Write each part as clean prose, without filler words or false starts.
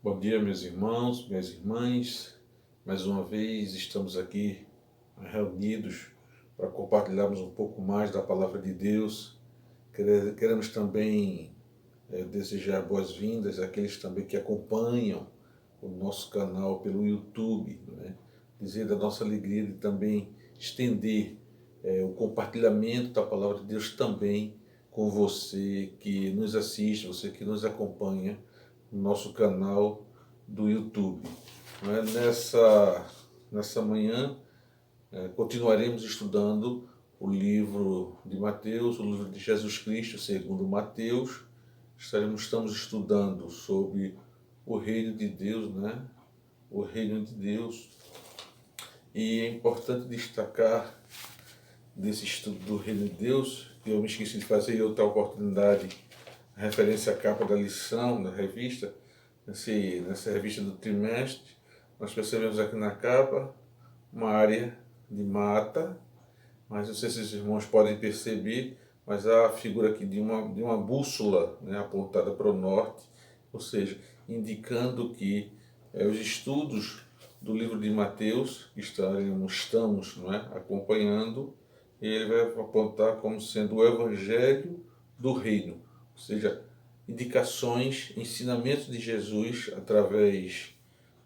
Bom dia, meus irmãos, minhas irmãs. Mais uma vez estamos aqui reunidos para compartilharmos um pouco mais da palavra de Deus. Queremos também desejar boas-vindas àqueles também que acompanham o nosso canal pelo YouTube, né? Dizer da nossa alegria de também estender o compartilhamento da palavra de Deus também com você que nos assiste, você que nos acompanha no nosso canal do YouTube. Né? Nessa manhã, continuaremos estudando o livro de Mateus, o livro de Jesus Cristo, segundo Mateus. Estamos estudando sobre o reino de Deus, né? O reino de Deus. E é importante destacar desse estudo do reino de Deus, que eu me esqueci de fazer em outra oportunidade, referência à capa da lição, da revista, nessa revista do trimestre, nós percebemos aqui na capa uma área de mata, mas não sei se os irmãos podem perceber, mas há a figura aqui de uma bússola, né, apontada para o norte, ou seja, indicando que os estudos do livro de Mateus, que estamos não é, acompanhando, ele vai apontar como sendo o Evangelho do Reino, ou seja, indicações, ensinamentos de Jesus através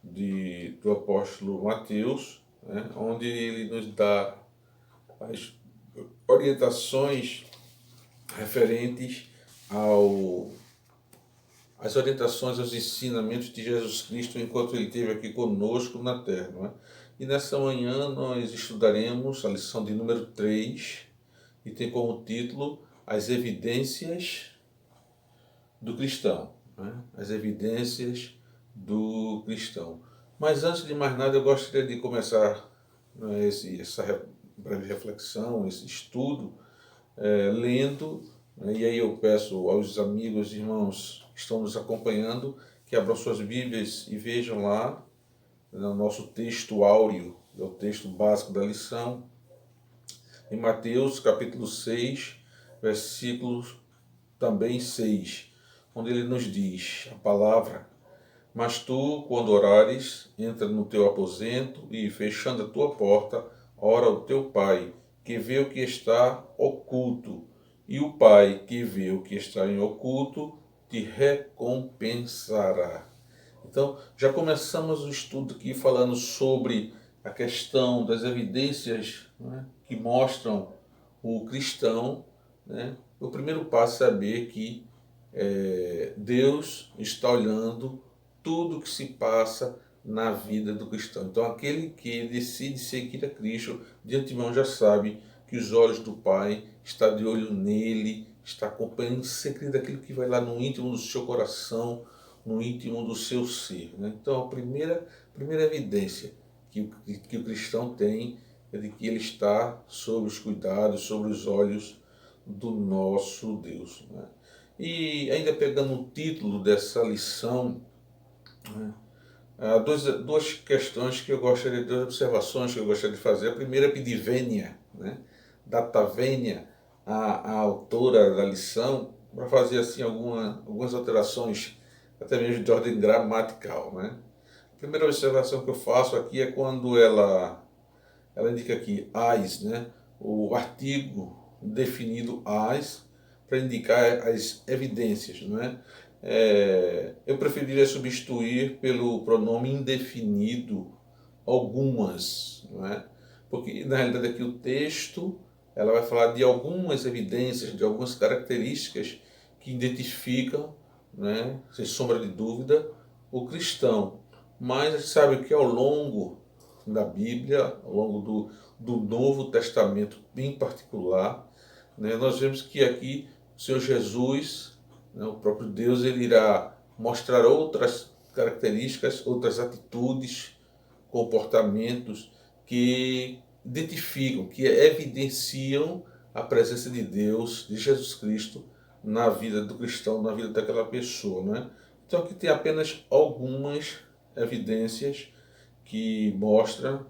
do apóstolo Mateus, né, onde ele nos dá as orientações referentes às orientações, aos ensinamentos de Jesus Cristo enquanto ele esteve aqui conosco na Terra. Não é? E nessa manhã nós estudaremos a lição de número 3 e tem como título As Evidências do Cristão. Né? As Evidências do Cristão. Mas antes de mais nada eu gostaria de começar, né, essa breve reflexão, esse estudo, lendo, né, e aí eu peço aos amigos e irmãos que estão nos acompanhando que abram suas Bíblias e vejam lá, no nosso texto áureo, é o texto básico da lição, em Mateus capítulo 6, versículos também 6, onde ele nos diz a palavra: mas tu, quando orares, entra no teu aposento e, fechando a tua porta, ora ao teu Pai, que vê o que está oculto, e o Pai, que vê o que está em oculto, te recompensará. Então, já começamos o estudo aqui falando sobre a questão das evidências, né, que mostram o cristão. Né? O primeiro passo é saber que Deus está olhando tudo que se passa na vida do cristão. Então, aquele que decide seguir a Cristo, de antemão já sabe que os olhos do Pai estão de olho nele, está acompanhando em segredo aquilo que vai lá no íntimo do seu coração, no íntimo do seu ser. Né? Então, a primeira evidência que o cristão tem é de que ele está sob os cuidados, sobre os olhos do nosso Deus. Né? E ainda pegando o título dessa lição, né, há duas questões que eu gostaria, duas observações que eu gostaria de fazer. A primeira é pedir vênia, né? Data vênia, a autora da lição, para fazer assim algumas alterações, até mesmo de ordem gramatical. Né? A primeira observação que eu faço aqui é quando ela indica aqui as, né? O artigo definido as, para indicar as evidências. Não é? Eu preferiria substituir pelo pronome indefinido algumas, não é? Porque na realidade aqui o texto ela vai falar de algumas evidências, de algumas características que identificam, né, sem sombra de dúvida, o cristão. Mas a gente sabe que ao longo da Bíblia, ao longo do Novo Testamento em particular, né, nós vemos que aqui o Senhor Jesus, né, o próprio Deus, ele irá mostrar outras características, outras atitudes, comportamentos que identificam, que evidenciam a presença de Deus, de Jesus Cristo, na vida do cristão, na vida daquela pessoa. Né? Então aqui tem apenas algumas evidências que mostram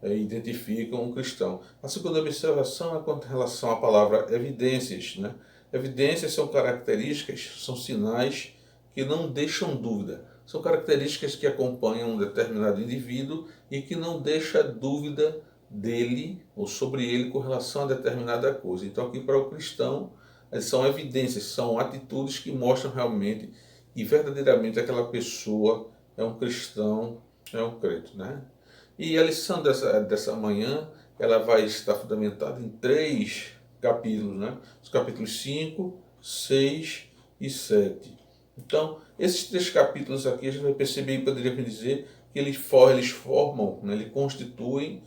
identificam um cristão. A segunda observação é com relação à palavra evidências. Né? Evidências são características, são sinais que não deixam dúvida. São características que acompanham um determinado indivíduo e que não deixa dúvida dele ou sobre ele com relação a determinada coisa. Então aqui para o cristão são evidências, são atitudes que mostram realmente e verdadeiramente aquela pessoa é um cristão, é um crente, né? E a lição dessa manhã, ela vai estar fundamentada em 3 capítulos, né? Os capítulos 5, 6 e 7. Então, esses 3 capítulos aqui, a gente vai perceber e poderia dizer que eles formam, né? Eles constituem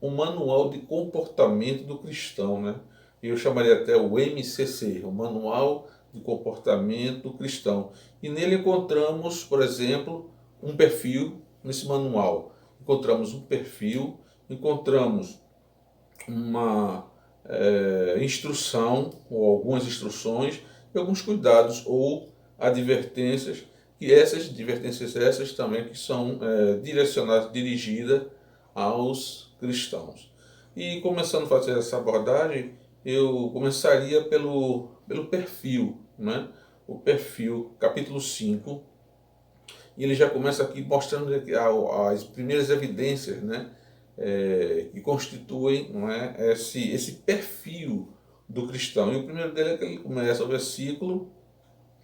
um manual de comportamento do cristão, né? Eu chamaria até o MCC, o Manual de Comportamento Cristão. E nele encontramos, por exemplo, um perfil nesse manual. Encontramos um perfil, encontramos uma instrução, ou algumas instruções, e alguns cuidados ou advertências, que essas advertências também que são direcionadas, dirigidas aos cristãos. E começando a fazer essa abordagem, eu começaria pelo perfil, né? O perfil, capítulo 5, e ele já começa aqui mostrando as primeiras evidências, né? Que constituem, não é, esse perfil do cristão. E o primeiro dele é que ele começa o versículo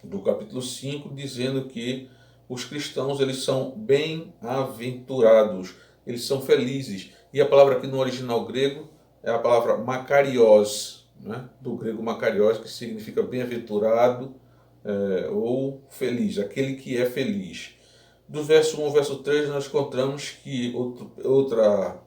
do capítulo 5 dizendo que os cristãos eles são bem-aventurados, eles são felizes. E a palavra aqui no original grego é a palavra makarios, né? Do grego makarios, que significa bem-aventurado ou feliz, aquele que é feliz. Do verso 1 ao verso 3 nós encontramos que outra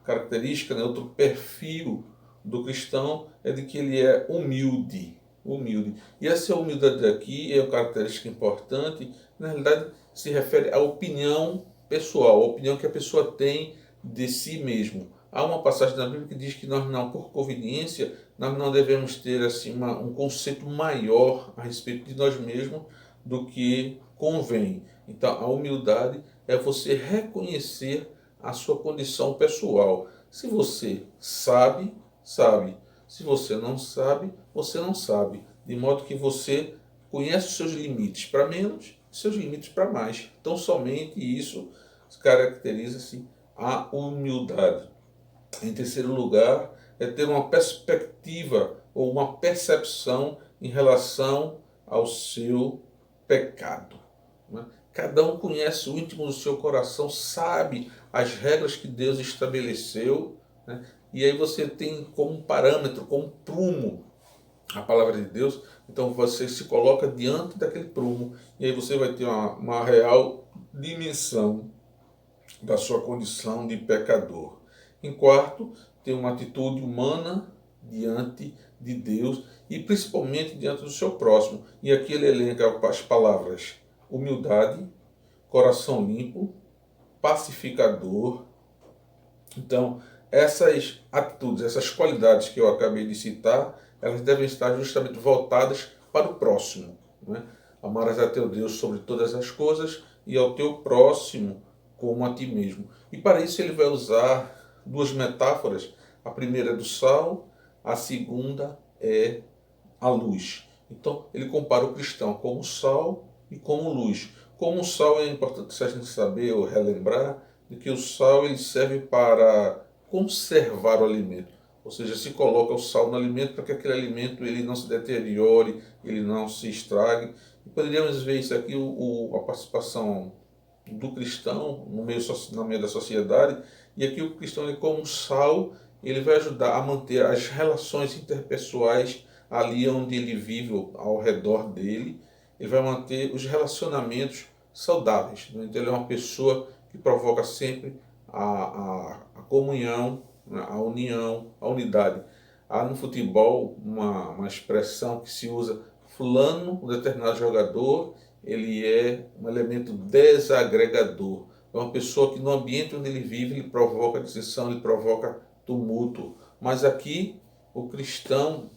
característica, né, outro perfil do cristão é de que ele é humilde. Humilde. E essa humildade aqui é uma característica importante, na realidade se refere à opinião pessoal, a opinião que a pessoa tem de si mesmo. Há uma passagem na Bíblia que diz que nós não, por conveniência, nós não devemos ter assim, um conceito maior a respeito de nós mesmos do que convém. Então a humildade é você reconhecer a sua condição pessoal. Se você sabe, sabe. Se você não sabe, você não sabe. De modo que você conhece os seus limites para menos e seus limites para mais. Então somente isso caracteriza-se a humildade. Em terceiro lugar, é ter uma perspectiva ou uma percepção em relação ao seu pecado. Né? Cada um conhece o íntimo do seu coração, sabe as regras que Deus estabeleceu, né? E aí você tem como parâmetro, como prumo, a palavra de Deus. Então você se coloca diante daquele prumo e aí você vai ter uma real dimensão da sua condição de pecador. Em quarto, tem uma atitude humana diante de Deus e principalmente diante do seu próximo. E aqui ele elenca as palavras humildade, coração limpo, pacificador. Então, essas atitudes, essas qualidades que eu acabei de citar, elas devem estar justamente voltadas para o próximo. Né? Amarás a teu Deus sobre todas as coisas e ao teu próximo como a ti mesmo. E para isso ele vai usar 2 metáforas. A primeira é do sal, a segunda é a luz. Então ele compara o cristão como sal e como luz. Como o sal é importante a gente saber ou relembrar de que o sal ele serve para conservar o alimento. Ou seja, se coloca o sal no alimento para que aquele alimento ele não se deteriore, ele não se estrague. E poderíamos ver isso aqui, a participação do cristão no meio da sociedade. E aqui o cristão, ele, como sal, ele vai ajudar a manter as relações interpessoais ali onde ele vive, ao redor dele. Ele vai manter os relacionamentos saudáveis. Então ele é uma pessoa que provoca sempre a comunhão, a união, a unidade. Há no futebol uma expressão que se usa: fulano, um determinado jogador, ele é um elemento desagregador. É uma pessoa que no ambiente onde ele vive, ele provoca dissensão, ele provoca tumulto. Mas aqui, o cristão,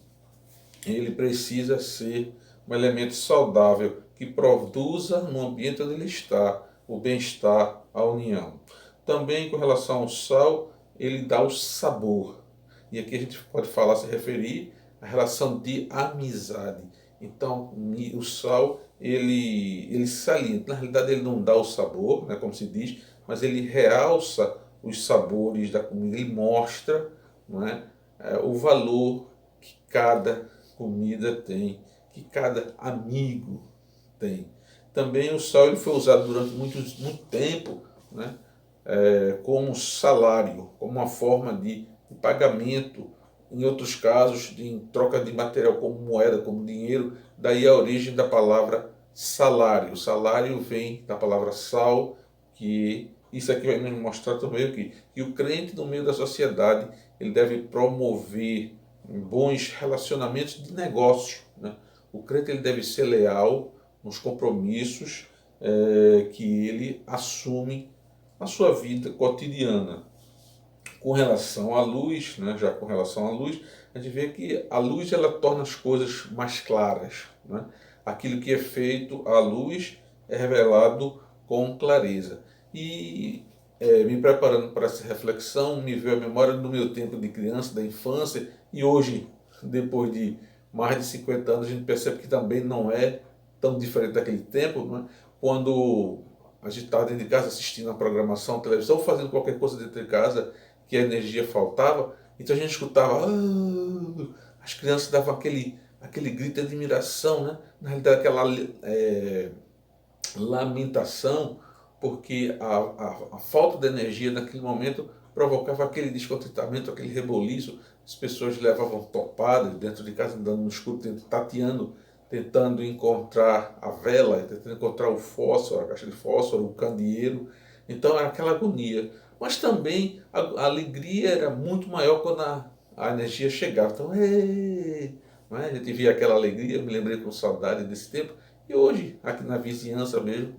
ele precisa ser um elemento saudável, que produza no ambiente onde ele está o bem-estar, a união. Também com relação ao sal, ele dá o sabor. E aqui a gente pode falar, se referir à relação de amizade. Então, o sal, ele salienta. Na realidade, ele não dá o sabor, né, como se diz, mas ele realça os sabores da comida. Ele mostra, não é, o valor que cada comida tem, que cada amigo tem. Também o sal ele foi usado durante muito tempo, né, como salário, como uma forma de pagamento, em outros casos, em troca de material como moeda, como dinheiro, daí a origem da palavra salário. Salário vem da palavra sal, que isso aqui vai nos mostrar também que o crente no meio da sociedade ele deve promover bons relacionamentos de negócio, né? O crente ele deve ser leal nos compromissos que ele assume na sua vida cotidiana. Com relação à luz, né, já com relação à luz, a gente vê que a luz ela torna as coisas mais claras, né? Aquilo que é feito à luz é revelado com clareza. E me preparando para essa reflexão, me veio a memória do meu tempo de criança, da infância, e hoje, depois de mais de 50 anos, a gente percebe que também não é tão diferente daquele tempo, né? Quando a gente estava dentro de casa assistindo a programação, televisão, ou fazendo qualquer coisa dentro de casa, que a energia faltava, então a gente escutava, as crianças davam aquele grito de admiração, né? Na realidade aquela lamentação, porque a falta de energia naquele momento provocava aquele descontentamento, aquele reboliço, as pessoas levavam topadas dentro de casa, andando no escuro, tateando, tentando encontrar a vela, tentando encontrar o fósforo, a caixa de fósforo, o candeeiro. Então era aquela agonia. Mas também a alegria era muito maior quando a energia chegava. Então, não é? A gente via aquela alegria, eu me lembrei com saudade desse tempo. E hoje, aqui na vizinhança mesmo,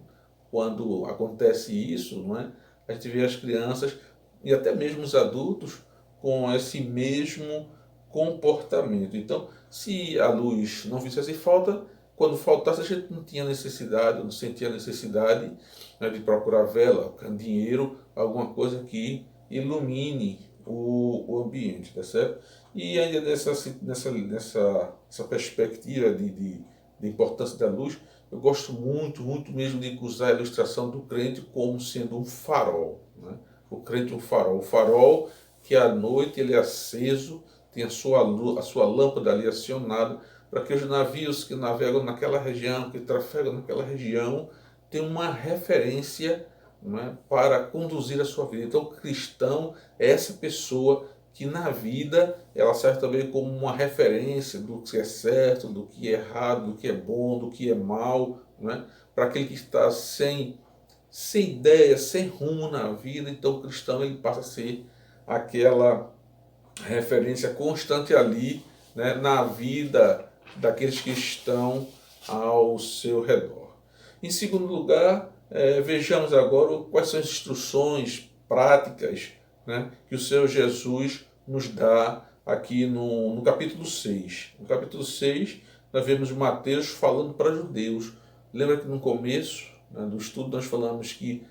quando acontece isso, não é? A gente vê as crianças e até mesmo os adultos com esse mesmo comportamento. Então, se a luz não fizesse falta, quando faltasse a gente não tinha necessidade, não sentia necessidade, né, de procurar vela, candeeiro, alguma coisa que ilumine o ambiente, tá certo? E ainda nessa perspectiva de importância da luz, eu gosto muito mesmo de usar a ilustração do crente como sendo um farol, né? O crente é um farol. O farol que à noite ele é aceso, tem a sua lâmpada ali acionada, para que os navios que navegam naquela região, que trafegam naquela região, tenham uma referência, né, para conduzir a sua vida. Então, o cristão é essa pessoa que na vida ela serve também como uma referência do que é certo, do que é errado, do que é bom, do que é mal, né? Para aquele que está sem ideia, sem rumo na vida, então o cristão ele passa a ser aquela referência constante ali, né, na vida daqueles que estão ao seu redor. Em segundo lugar, vejamos agora quais são as instruções práticas, né, que o Senhor Jesus nos dá aqui no capítulo 6. No capítulo 6, nós vemos Mateus falando para judeus. Lembra que no começo, né, do estudo nós falamos que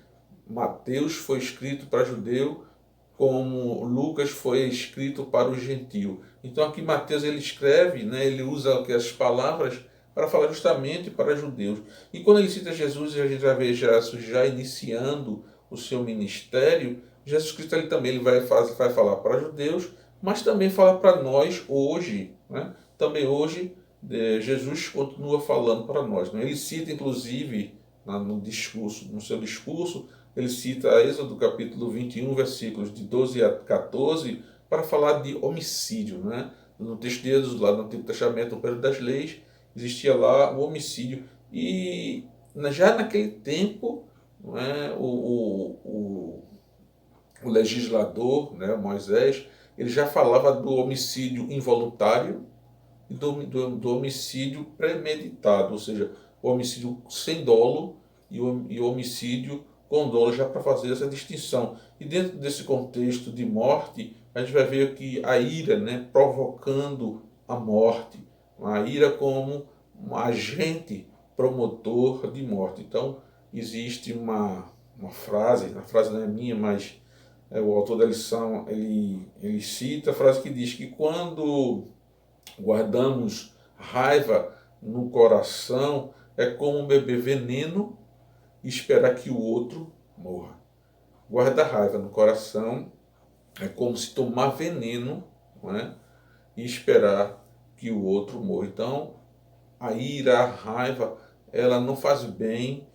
Mateus foi escrito para judeu, como Lucas foi escrito para o gentio. Então aqui Mateus ele escreve, né, ele usa as palavras para falar justamente para judeus. E quando ele cita Jesus, a gente já vê Jesus já iniciando o seu ministério, Jesus Cristo ele também ele vai falar para judeus, mas também fala para nós hoje, né? Também hoje Jesus continua falando para nós, né? Ele cita inclusive no seu discurso, ele cita Êxodo capítulo 21, versículos de 12 a 14, para falar de homicídio, né? No texto de Êxodo, lá no Antigo Testamento, no período das leis, existia lá o homicídio. E já naquele tempo, não é, o legislador, né, Moisés, ele já falava do homicídio involuntário e do homicídio premeditado, ou seja, o homicídio sem dolo e o homicídio com dolo, já para fazer essa distinção. E dentro desse contexto de morte, a gente vai ver que a ira, né, provocando a morte, a ira como um agente promotor de morte. Então, existe uma frase, a frase não é minha, mas o autor da lição, ele cita a frase que diz que quando guardamos raiva no coração, é como beber veneno e esperar que o outro morra. Guardar raiva no coração é como se tomar veneno, não é? E esperar que o outro morra. Então, a ira, a raiva, ela não faz bem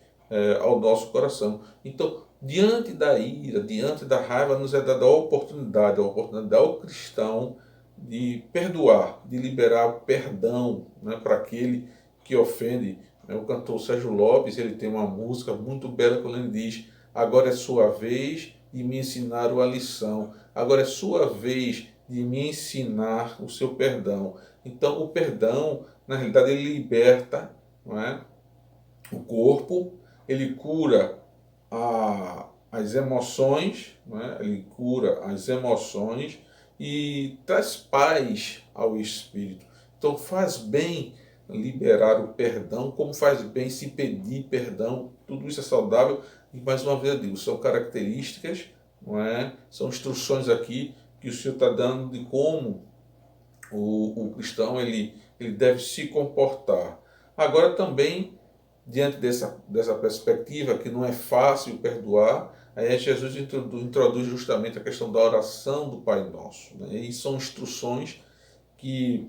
ao nosso coração. Então, diante da ira, diante da raiva, nos é dada a oportunidade ao cristão de perdoar, de liberar o perdão, né, para aquele que ofende. O cantor Sérgio Lopes, ele tem uma música muito bela quando ele diz: agora é sua vez de me ensinar a lição, agora é sua vez de me ensinar o seu perdão. Então, o perdão, na realidade, ele liberta, não é, o corpo, ele cura as emoções, não é? Ele cura as emoções e traz paz ao espírito. Então, faz bem liberar o perdão, como faz bem se pedir perdão. Tudo isso é saudável e, mais uma vez eu digo, são características, não é? São instruções aqui que o Senhor está dando de como o cristão ele deve se comportar. Agora também, diante dessa perspectiva, que não é fácil perdoar, aí Jesus introduz justamente a questão da oração do Pai Nosso, né? E são instruções que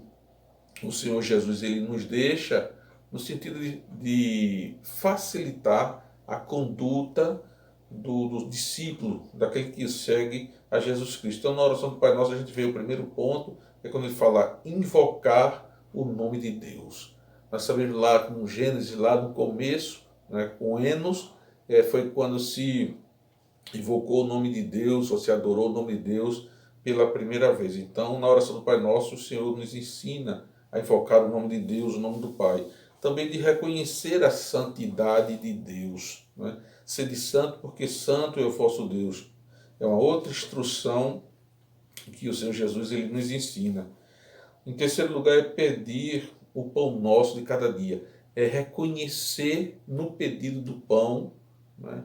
o Senhor Jesus ele nos deixa no sentido de facilitar a conduta do discípulo, daquele que segue a Jesus Cristo. Então, na oração do Pai Nosso, a gente vê o primeiro ponto, é quando ele fala invocar o nome de Deus. Nós sabemos lá com Gênesis, lá no começo, né, com Enos, foi quando se invocou o nome de Deus, ou se adorou o nome de Deus pela primeira vez. Então, na oração do Pai Nosso, o Senhor nos ensina a invocar o nome de Deus, o nome do Pai. Também de reconhecer a santidade de Deus, né? Sede santo, porque santo é o vosso Deus. É uma outra instrução que o Senhor Jesus ele nos ensina. Em terceiro lugar, é pedir o pão nosso de cada dia. É reconhecer no pedido do pão, né,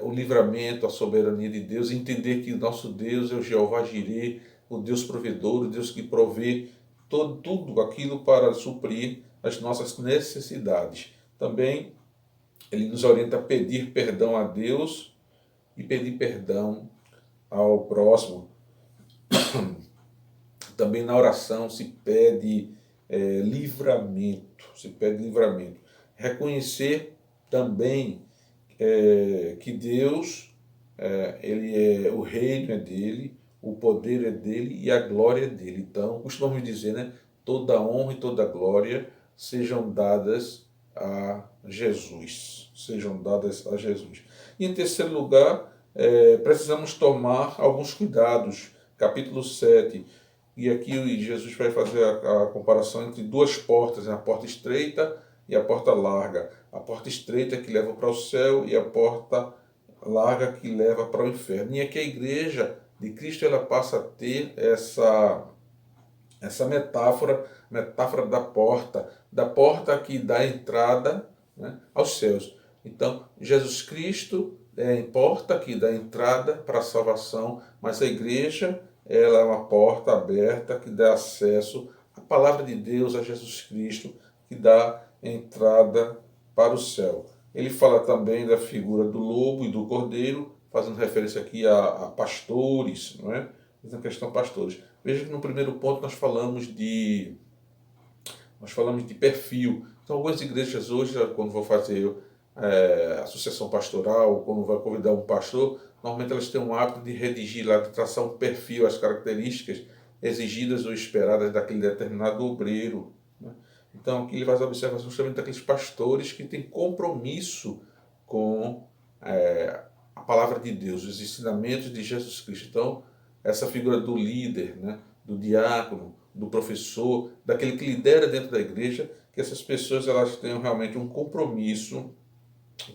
o livramento, a soberania de Deus, entender que o nosso Deus é o Jeová Jireh, o Deus provedor, o Deus que provê tudo aquilo para suprir as nossas necessidades. Também ele nos orienta a pedir perdão a Deus e pedir perdão ao próximo. Também na oração se pede livramento, Reconhecer também que Deus, ele o reino é dele, o poder é dele e a glória é dele. Então, costumamos dizer, né? Toda honra e toda glória sejam dadas a Jesus. Sejam dadas a Jesus. E em terceiro lugar, precisamos tomar alguns cuidados. Capítulo 7. E aqui Jesus vai fazer a comparação entre duas portas, né? A porta estreita e a porta larga. A porta estreita que leva para o céu e a porta larga que leva para o inferno. E aqui a igreja de Cristo ela passa a ter essa metáfora da porta que dá entrada, né, aos céus. Então, Jesus Cristo é a porta que dá entrada para a salvação, mas a igreja ela é uma porta aberta que dá acesso à palavra de Deus, a Jesus Cristo, que dá entrada para o céu. Ele fala também da figura do lobo e do cordeiro, fazendo referência aqui a pastores, não é? Na questão pastores. Veja que no primeiro ponto nós falamos de perfil. Então, algumas igrejas hoje, quando vão fazer associação pastoral, quando vai convidar um pastor, normalmente elas têm um hábito de redigir lá, de traçar um perfil, as características exigidas ou esperadas daquele determinado obreiro, né? Então, aqui ele faz a observação justamente daqueles pastores que têm compromisso com a palavra de Deus, os ensinamentos de Jesus Cristo. Então, essa figura do líder, né, do diácono, do professor, daquele que lidera dentro da igreja, que essas pessoas elas tenham realmente um compromisso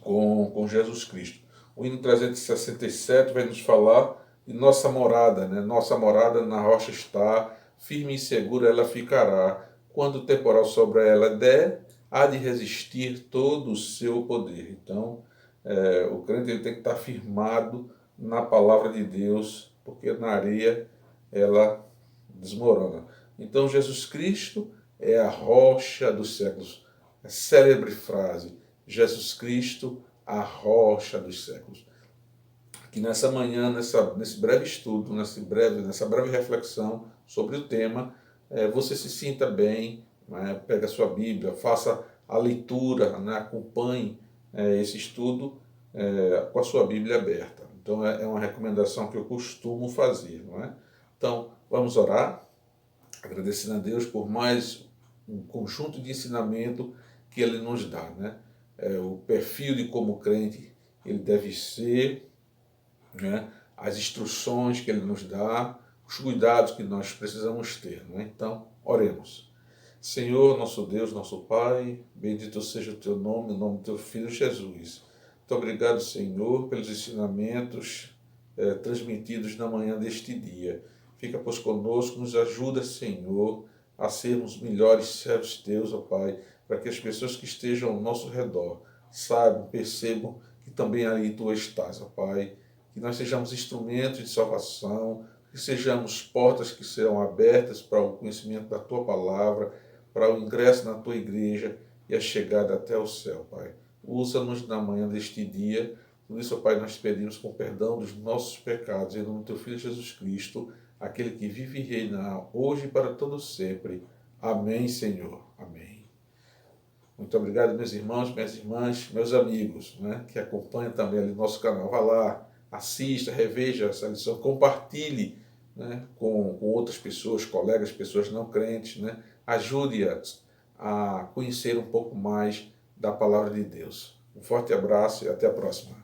com Jesus Cristo. O hino 367 vai nos falar de nossa morada, né? Nossa morada na rocha está, firme e segura ela ficará. Quando o temporal sobre ela der, há de resistir todo o seu poder. Então, o crente ele tem que estar firmado na palavra de Deus, porque na areia ela desmorona. Então, Jesus Cristo é a rocha dos séculos. a célebre frase: Jesus Cristo, a rocha dos séculos. Que nessa manhã, nesse breve estudo, nessa breve reflexão sobre o tema, você se sinta bem, né? Pega a sua Bíblia, faça a leitura, né? Acompanhe esse estudo com a sua Bíblia aberta. Então é uma recomendação que eu costumo fazer, não é? Então vamos orar, agradecendo a Deus por mais um conjunto de ensinamento que Ele nos dá, né? O perfil de como crente ele deve ser, né? As instruções que Ele nos dá, os cuidados que nós precisamos ter, né? Então oremos. Senhor, nosso Deus, nosso Pai, bendito seja o Teu nome, o nome do Teu Filho Jesus. Muito obrigado, Senhor, pelos ensinamentos transmitidos na manhã deste dia. Fica, pois, conosco, nos ajuda, Senhor, a sermos melhores servos Teus, ó Pai, para que as pessoas que estejam ao nosso redor saibam, percebam que também aí Tu estás, ó Pai. Que nós sejamos instrumentos de salvação, que sejamos portas que serão abertas para o conhecimento da Tua palavra, para o ingresso na Tua igreja e a chegada até o céu, Pai. Usa-nos na manhã deste dia. Por isso, Pai, nós pedimos com perdão dos nossos pecados, em nome do Teu Filho Jesus Cristo, aquele que vive e reina hoje e para todo sempre. Amém, Senhor. Amém. Muito obrigado, meus irmãos, minhas irmãs, meus amigos, né, que acompanham também ali nosso canal. Vá lá, assista, reveja essa lição, compartilhe, né, com outras pessoas, colegas, pessoas não crentes, né, ajude-as a conhecer um pouco mais da palavra de Deus. Um forte abraço e até a próxima.